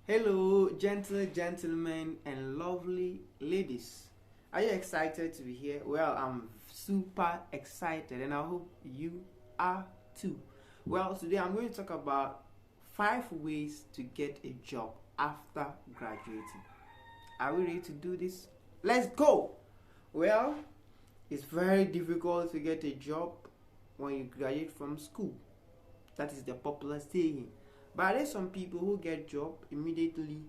Hello, gentle gentlemen and lovely ladies. Are you excited to be here? Well, I'm super excited and I hope you are too. Well, today I'm going to talk about 5 ways to get a job after graduating. Are we ready to do this? Let's go! Well, it's very difficult to get a job when you graduate from school. That is the popular saying. But there's some people who get job immediately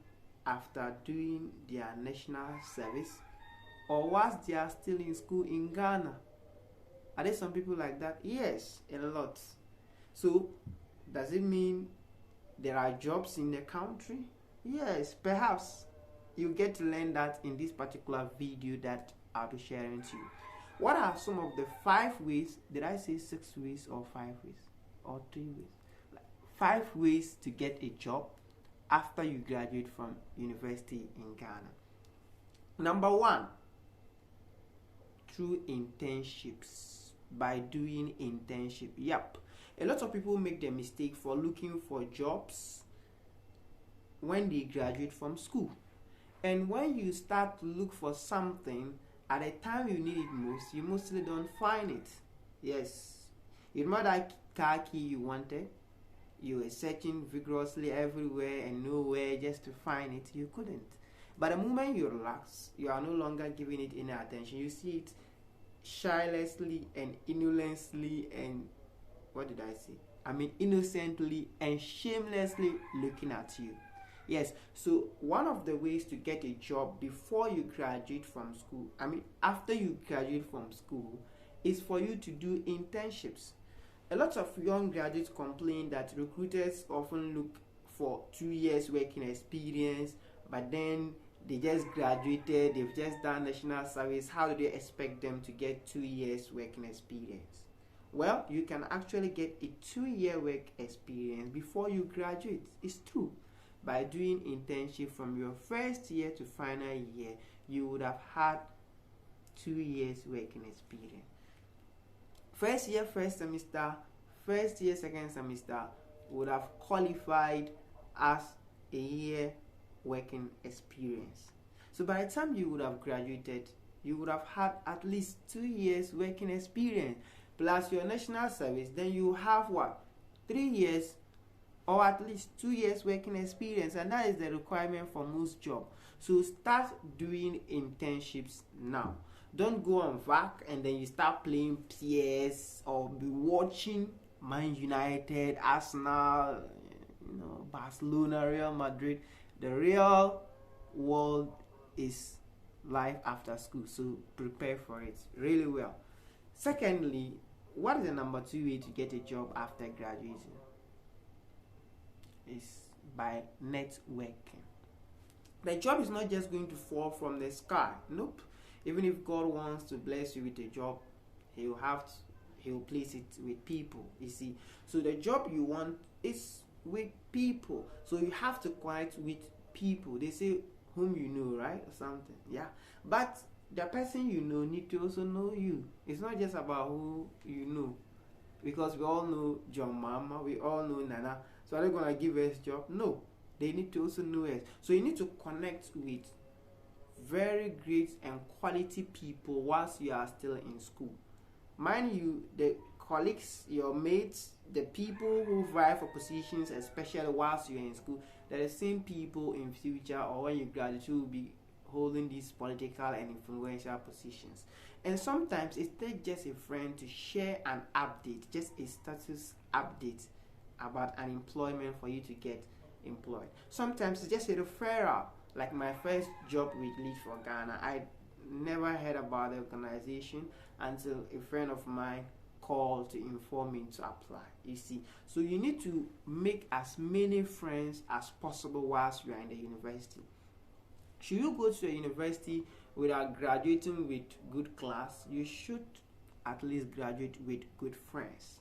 after doing their national service or whilst they are still in school in Ghana. Are there some people like that? Yes, a lot. So, does it mean there are jobs in the country? Yes, perhaps. You get to learn that in this particular video that I'll be sharing to you. What are some of the 5 ways? Did I say 6 ways or 5 ways? Or 3 ways? 5 ways to get a job after you graduate from university in Ghana. Number one, through internships. By doing internship. Yep. A lot of people make the mistake for looking for jobs when they graduate from school. And when you start to look for something at the time you need it most, you mostly don't find it. Yes. You remember that car key you wanted? You were searching vigorously everywhere and nowhere just to find it. You couldn't. But the moment you relax, you are no longer giving it any attention. You see it shylessly and innocently and innocently and shamelessly looking at you. Yes, so one of the ways to get a job before you graduate from school, after you graduate from school, is for you to do internships. A lot of young graduates complain that recruiters often look for 2 years working experience, but then they just graduated, they've just done national service. How do they expect them to get 2 years working experience? Well, you can actually get a 2-year work experience before you graduate. It's true. By doing internship from your first year to final year, you would have had 2 years working experience. First year, first semester, first year, second semester would have qualified as a year working experience. So by the time you would have graduated, you would have had at least 2 years working experience plus your national service. Then you have 3 years or at least 2 years working experience, and that is the requirement for most jobs. So start doing internships now. Don't go on vac and then you start playing PS or be watching Man United, Arsenal, Barcelona, Real Madrid. The real world is life after school, so prepare for it really well. Secondly, what is the number 2 way to get a job after graduating? Is by networking. The job is not just going to fall from the sky. Nope. Even if God wants to bless you with a job, He'll place it with people. You see, so the job you want is with people. So you have to connect with people. They say whom you know, right, or something. Yeah, but the person you know need to also know you. It's not just about who you know, because we all know John Mama, we all know Nana. So are they gonna give us job? No, they need to also know us. So you need to connect with very great and quality people whilst you are still in school. Mind you, the colleagues, your mates, the people who vie for positions, especially whilst you're in school, they're the same people in future or when you graduate who will be holding these political and influential positions. And sometimes it takes just a friend to share an update, just a status update about an employment for you to get employed. Sometimes it's just a referral. Like my first job with Lead for Ghana, I never heard about the organization until a friend of mine called to inform me to apply. You see, so you need to make as many friends as possible whilst you are in the university. Should you go to a university without graduating with good class, you should at least graduate with good friends.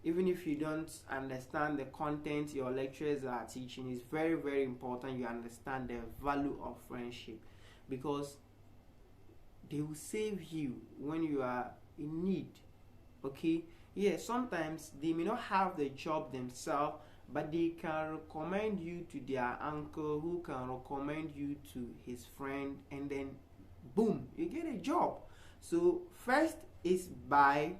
Even if you don't understand the content your lecturers are teaching, it's very, very important you understand the value of friendship, because they will save you when you are in need. Okay? Yeah, sometimes they may not have the job themselves, but they can recommend you to their uncle, who can recommend you to his friend, and then boom, you get a job. So first is by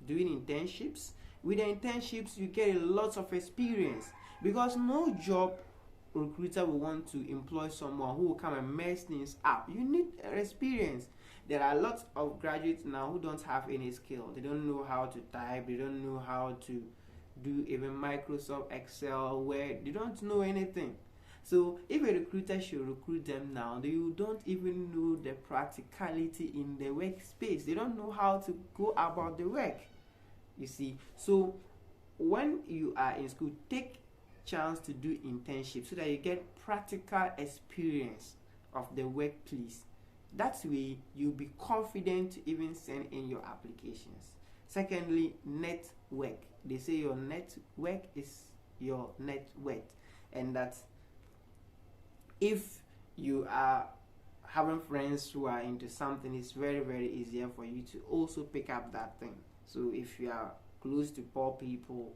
doing internships. With the internships, you get a lot of experience, because no job recruiter will want to employ someone who will come and mess things up. You need experience. There are lots of graduates now who don't have any skill. They don't know how to type, they don't know how to do even Microsoft Excel, where they don't know anything. So if a recruiter should recruit them now, they don't even know the practicality in the workspace. They don't know how to go about the work. You see, so when you are in school, take chance to do internships so that you get practical experience of the workplace. That way you'll be confident to even send in your applications. Secondly, network. They say your network is your net worth, and that if you are having friends who are into something, it's very, very easier for you to also pick up that thing. So if you are close to poor people,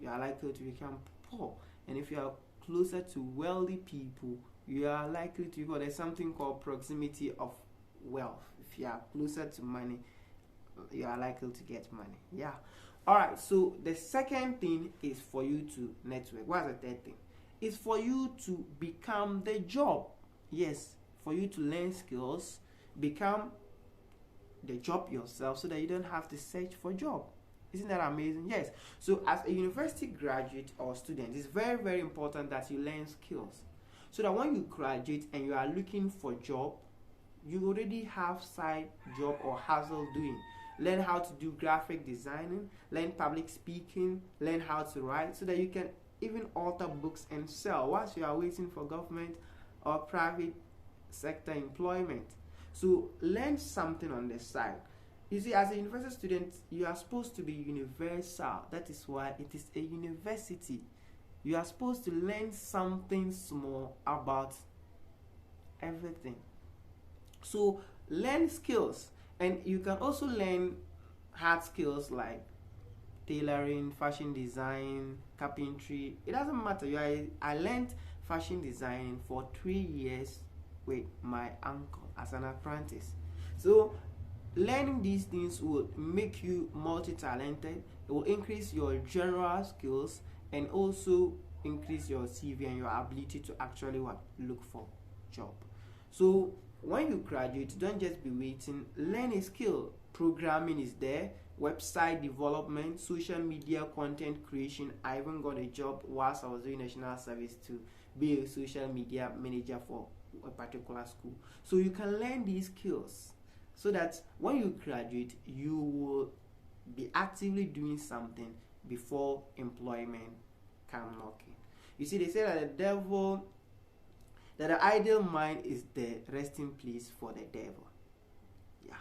you are likely to become poor. And if you are closer to wealthy people, you are likely to, because there's something called proximity of wealth. If you are closer to money, you are likely to get money. Yeah. Alright, so the second thing is for you to network. What's the third thing? It's for you to become the job. Yes, for you to learn skills, become the job yourself, so that you don't have to search for a job. Isn't that amazing? Yes. So as a university graduate or student, it's very, very important that you learn skills, so that when you graduate and you are looking for a job, you already have side job or hustle doing. Learn how to do graphic designing, learn public speaking, learn how to write, so that you can even author books and sell whilst you are waiting for government or private sector employment. So learn something on the side. You see, as a university student, you are supposed to be universal. That is why it is a university. You are supposed to learn something small about everything. So learn skills, and you can also learn hard skills like tailoring, fashion design, carpentry. It doesn't matter. I learned fashion design for 3 years with my uncle as an apprentice. So learning these things will make you multi-talented. It will increase your general skills and also increase your CV and your ability to actually look for job. So when you graduate, don't just be waiting. Learn a skill. Programming is there, website development, social media content creation. I even got a job whilst I was doing national service to be a social media manager for a particular school. So you can learn these skills, so that when you graduate, you will be actively doing something before employment come knocking. You see, they say that the idle mind is the resting place for the devil. Yeah.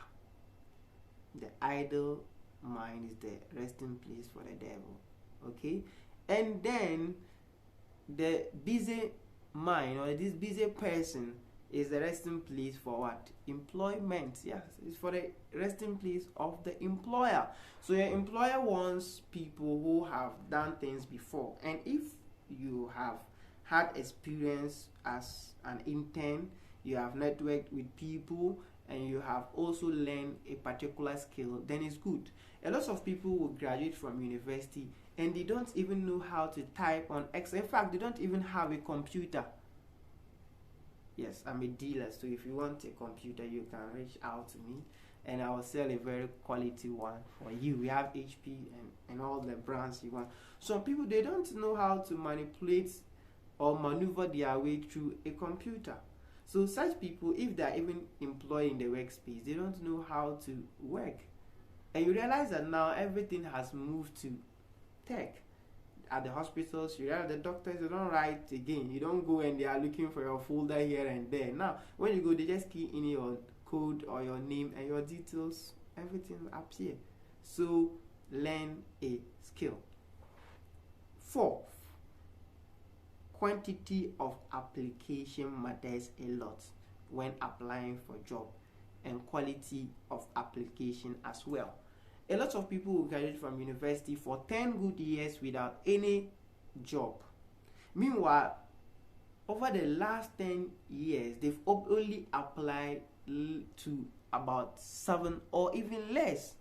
The idle mind is the resting place for the devil. Okay? And then the busy mind, or this busy person, is the resting place for what? Employment. Yes, it's for the resting place of the employer. So your employer wants people who have done things before, and if you have had experience as an intern, you have networked with people, and you have also learned a particular skill, then it's good. A lot of people will graduate from university and they don't even know how to type on Excel. In fact, they don't even have a computer. Yes, I'm a dealer, so if you want a computer, you can reach out to me and I will sell a very quality one for you. We have HP and all the brands you want. Some people, they don't know how to manipulate or maneuver their way through a computer. So such people, if they are even employed in the workspace, they don't know how to work. And you realize that now everything has moved to tech. At the hospitals, you realize the doctors, they don't write again. You don't go and they are looking for your folder here and there. Now, when you go, they just key in your code or your name and your details, everything appears. So learn a skill. Fourth, quantity of application matters a lot when applying for job, and quality of application as well. A lot of people will graduate from university for 10 good years without any job. Meanwhile, over the last 10 years, they've only applied to about 7 or even less.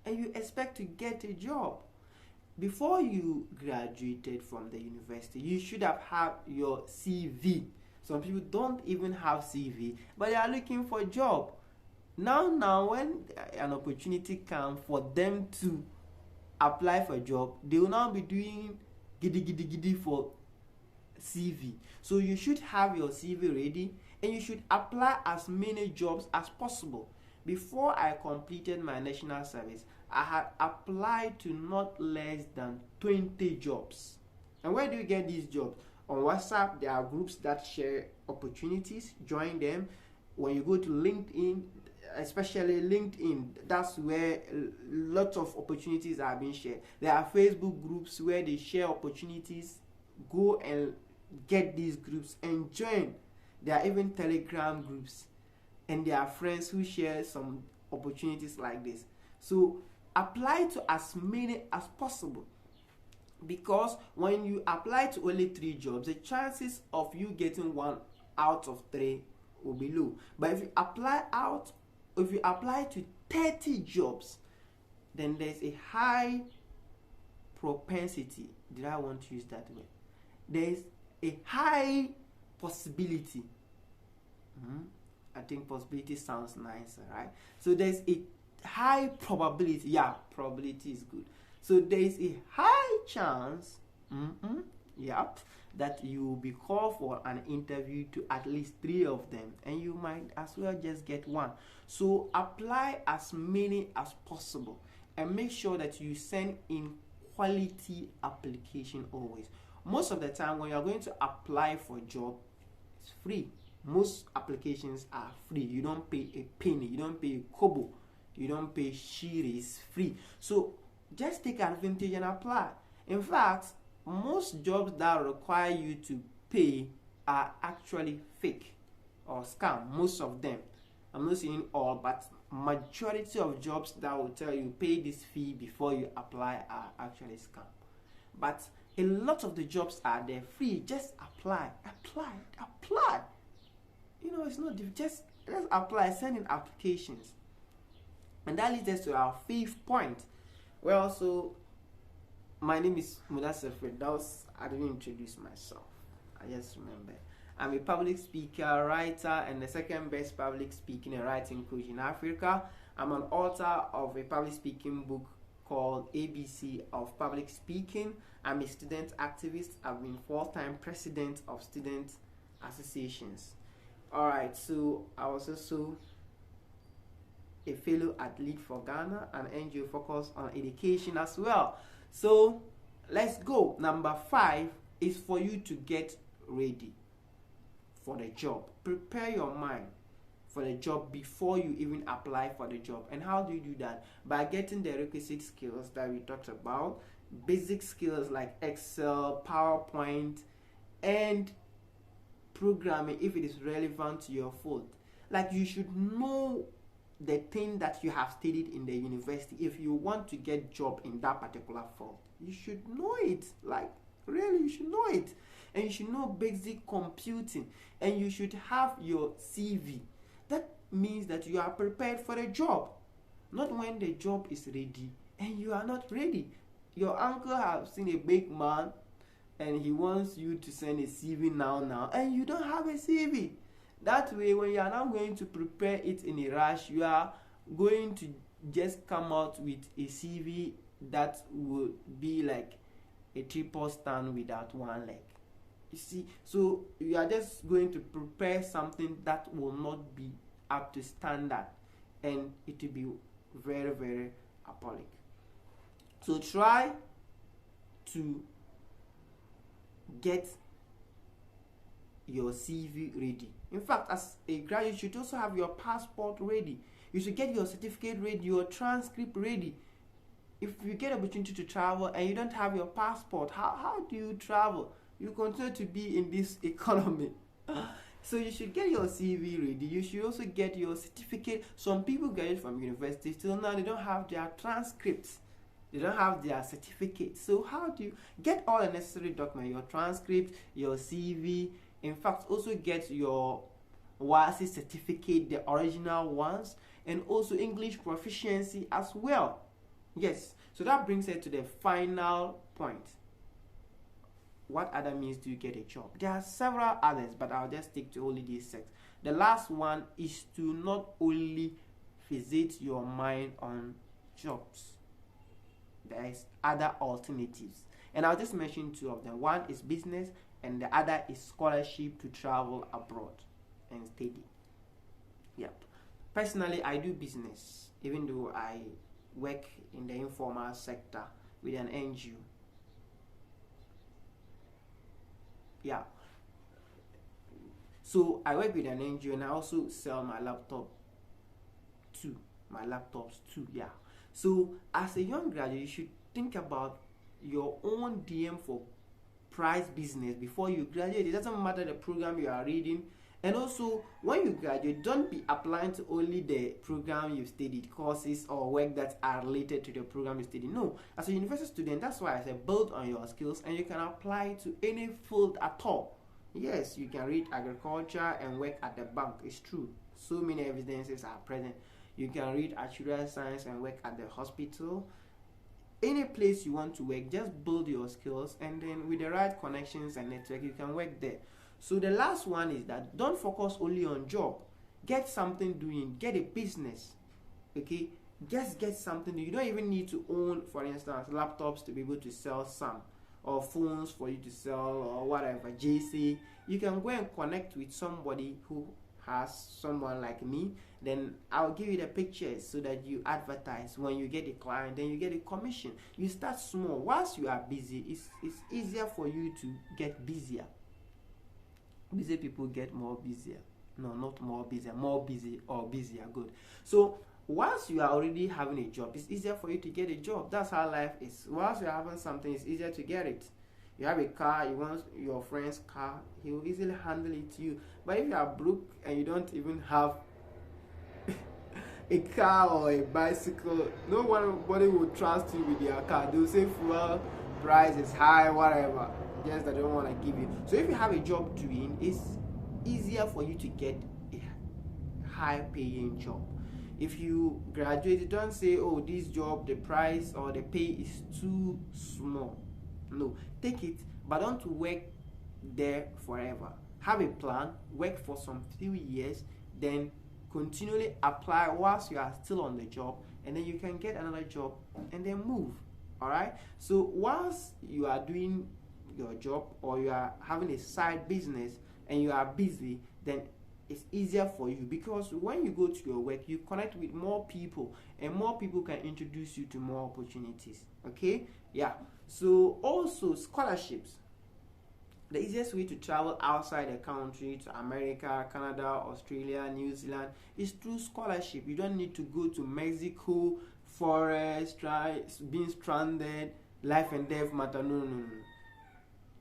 And you expect to get a job. Before you graduated from the university, you should have had your CV. Some people don't even have CV, but they are looking for a job. Now, when an opportunity comes for them to apply for a job, they will now be doing giddy giddy giddy for CV. So you should have your CV ready, and you should apply as many jobs as possible. Before I completed my national service, I had applied to not less than 20 jobs. And where do you get these jobs? On WhatsApp, there are groups that share opportunities. Join them. When you go to LinkedIn, especially LinkedIn, that's where lots of opportunities are being shared. There are Facebook groups where they share opportunities. Go and get these groups and join. There are even Telegram groups, and there are friends who share some opportunities like this. So apply to as many as possible, because when you apply to only 3 jobs, the chances of you getting 1 out of 3 will be low. But if you apply to 30 jobs, then there's a high propensity. Did I want to use that word? There's a high possibility. I think possibility sounds nicer, right? So there's a high probability. Yeah, probability is good. So there's a high chance, that you will be called for an interview to at least 3 of them, and you might as well just get 1. So apply as many as possible, and make sure that you send in quality application always. Most of the time, when you're going to apply for a job, it's free. Most applications are free. You don't pay a penny, you don't pay a kobo, you don't pay shiri. It's free. So just take advantage and apply. In fact, most jobs that require you to pay are actually fake or scam. Most of them. I'm not saying all, but majority of jobs that will tell you pay this fee before you apply are actually scam. But a lot of the jobs are there free. Just apply. It's not difficult. Just let's apply, send in applications. And that leads us to our 5th point. Well, so my name is Mudassir Firdaus. I didn't introduce myself. I just remember. I'm a public speaker, writer, and the second best public speaking and writing coach in Africa. I'm an author of a public speaking book called ABC of Public Speaking. I'm a student activist. I've been 4-time president of student associations. Alright, so I was also a fellow athlete for Ghana, an NGO focused on education as well. So let's go. Number 5 is for you to get ready for the job. Prepare your mind for the job before you even apply for the job. And how do you do that? By getting the requisite skills that we talked about. Basic skills like Excel, PowerPoint, and programming if it is relevant to your field. Like, you should know the thing that you have studied in the university. If you want to get job in that particular field, you should know it. Like, really, you should know it. And you should know basic computing, and you should have your CV. That means that you are prepared for the job. Not when the job is ready and you are not ready. Your uncle has seen a big man and he wants you to send a CV now, and you don't have a CV. That way, when you are now going to prepare it in a rush, you are going to just come out with a CV that will be like a triple stand without one leg. You see, so you are just going to prepare something that will not be up to standard, and it will be very, very appalling. So try to get your CV ready. In fact, as a graduate, you should also have your passport ready. You should get your certificate ready, your transcript ready. If you get an opportunity to travel and you don't have your passport, how do you travel? You continue to be in this economy. So you should get your CV ready. You should also get your certificate. Some people graduate from university till now, they don't have their transcripts. They don't have their certificate. So how do you get all the necessary documents, your transcript, your CV, in fact also get your WASI certificate, the original ones, and also English proficiency as well. Yes, so that brings us to the final point. What other means do you get a job? There are several others, but I'll just stick to only these six. The last one is to not only visit your mind on jobs. There is other alternatives, and I'll just mention two of them. One is business, and the other is scholarship to travel abroad and study. Yeah, personally I do business, even though I work in the informal sector with an NGO. Yeah, so I work with an NGO, and I also sell my laptops too. Yeah, so as a young graduate, you should think about your own DM for price business before you graduate. It doesn't matter the program you are reading. And also, when you graduate, don't be applying to only the program you studied, courses or work that are related to the program you studied. No, as a university student, that's why I said build on your skills, and you can apply to any field at all. Yes, you can read agriculture and work at the bank. It's true. So many evidences are present. You can read actuarial science and work at the hospital. Any place you want to work, just build your skills, and then with the right connections and network, you can work there. So the last one is that don't focus only on job. Get something doing. Get a business. Okay? Just get something. You don't even need to own, for instance, laptops to be able to sell some, or phones for you to sell, or whatever, JC. You can go and connect with somebody who has someone like me. Then I'll give you the pictures so that you advertise. When you get a client, then you get a commission. You start small. Whilst you are busy, it's easier for you to get busier. Busy people get more busier. No, not more busier, more busy or busier. Good. So once you are already having a job, it's easier for you to get a job. That's how life is. Once you're having something, it's easier to get it. You have a car, you want your friend's car, he will easily handle it to you. But if you are broke and you don't even have a car or a bicycle, nobody will trust you with their car. They'll say fuel price is high, whatever. Just that they don't want to give you. So if you have a job doing, it's easier for you to get a high paying job. If you graduate, don't say, oh, this job, the price or the pay is too small. No, take it, but don't work there forever. Have a plan, work for some few years, then continually apply whilst you are still on the job, and then you can get another job and then move. All right, so whilst you are doing your job or you are having a side business and you are busy, then it's easier for you, because when you go to your work, you connect with more people, and more people can introduce you to more opportunities. Okay, yeah. So also scholarships. The easiest way to travel outside the country, to America, Canada, Australia, New Zealand, is through scholarship. You don't need to go to Mexico, forest, being stranded, life and death matter. No.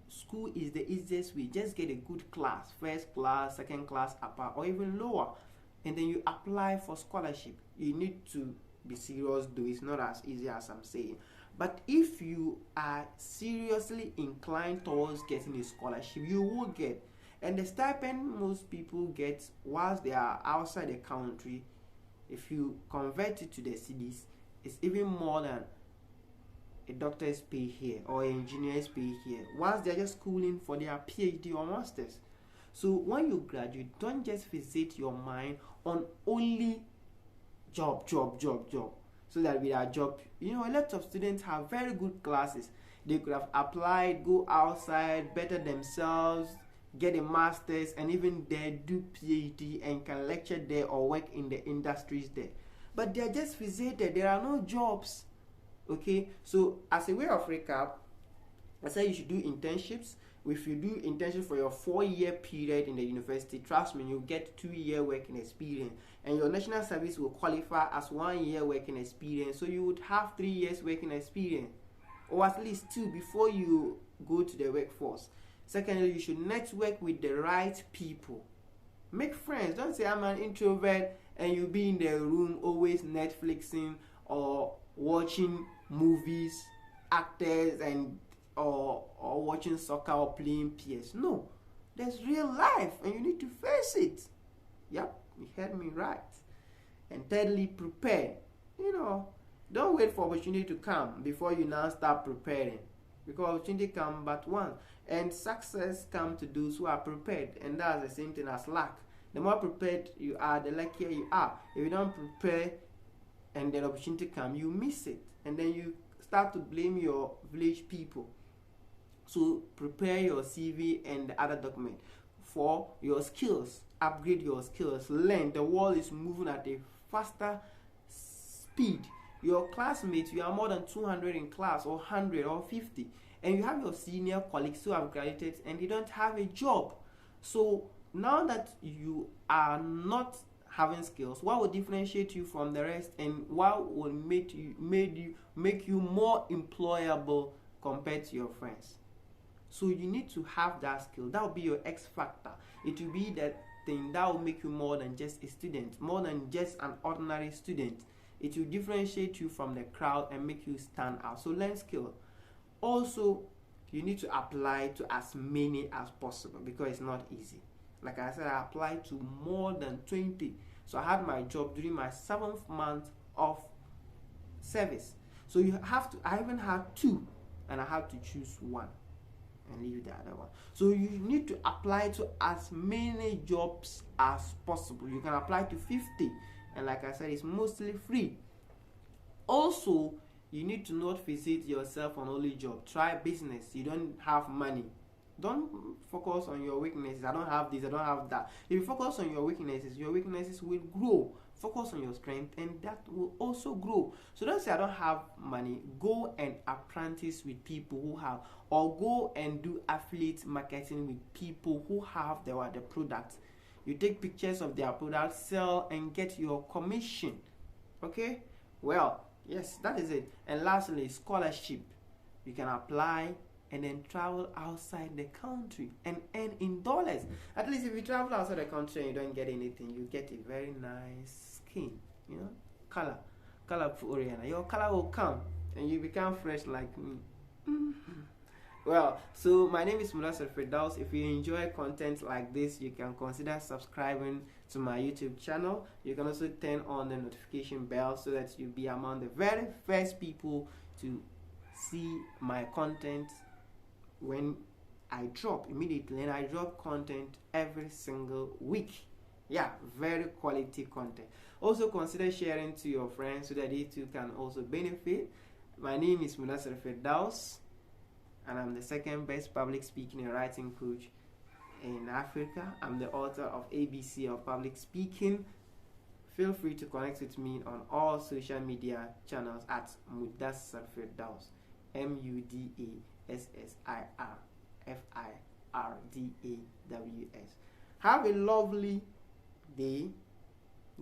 School is the easiest way. Just get a good class, first class, second class, upper, or even lower, and then you apply for scholarship. You need to be serious, though it's not as easy as I'm saying. But if you are seriously inclined towards getting a scholarship, you will get. And the stipend most people get whilst they are outside the country, if you convert it to the cedis, it's even more than a doctor's pay here or an engineer's pay here, whilst they're just schooling for their PhD or masters. So when you graduate, don't just visit your mind on only job. So that with our job, a lot of students have very good classes. They could have applied, go outside, better themselves, get a master's, and even there do PhD and can lecture there or work in the industries there. But they're just visited. There are no jobs. Okay, so as a way of recap, I said you should do internships. If you do internships for your 4-year period in the university, trust me, you'll get 2-year working experience, and your national service will qualify as 1 year working experience. So you would have 3 years working experience, or at least 2 before you go to the workforce. Secondly, you should network with the right people. Make friends. Don't say I'm an introvert and you'll be in the room always Netflixing or watching movies, actors, and or watching soccer or playing PS. No, there's real life, and you need to face it. Yep, you heard me right. And thirdly, prepare. Don't wait for opportunity to come before you now start preparing, because opportunity come but once, and success come to those who are prepared, and that's the same thing as luck. The more prepared you are, the luckier you are. If you don't prepare and then opportunity come, you miss it, and then you start to blame your village people. So prepare your CV and the other document for your skills. Upgrade your skills. Learn. The world is moving at a faster speed. Your classmates, you are more than 200 in class, or 100 or 50, and you have your senior colleagues who have graduated and they don't have a job. So now that you are not having skills, what will differentiate you from the rest, and what will make you more employable compared to your friends? So you need to have that skill. That will be your X factor. It will be that thing that will make you more than just a student, more than just an ordinary student. It will differentiate you from the crowd and make you stand out. So learn skill. Also, you need to apply to as many as possible, because it's not easy. Like I said, I applied to more than 20. So I had my job during my 7th month of service. So I even had 2, and I had to choose one and leave the other one. So you need to apply to as many jobs as possible. You can apply to 50, and like I said, it's mostly free. Also, you need to not visit yourself on only job. Try business. You don't have money, don't focus on your weaknesses. I don't have this, I don't have that. If you focus on your weaknesses will grow. Focus on your strength, and that will also grow. So don't say I don't have money. Go and apprentice with people who have, or go and do affiliate marketing with people who have the product. You take pictures of their product, sell, and get your commission. Okay? Well, yes, that is it. And lastly, scholarship. You can apply and then travel outside the country and earn in dollars. At least if you travel outside the country and you don't get anything, you get a very nice skin, colorful Oriana. Your color will come and you become fresh like me. Well, so my name is Mudassir Firdaus. If you enjoy content like this, you can consider subscribing to my YouTube channel. You can also turn on the notification bell so that you'll be among the very first people to see my content when I drop immediately. And I drop content every single week. Yeah, very quality content. Also consider sharing to your friends so that they too can also benefit. My name is Mudassir Firdaus, and I'm the second best public speaking and writing coach in Africa. I'm the author of ABC of Public Speaking. Feel free to connect with me on all social media channels at Mudassir Firdaus. MUDASSIRFIRDAWS. Have a lovely day,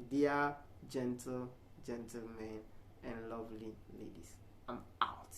dear gentlemen and lovely ladies. I'm out.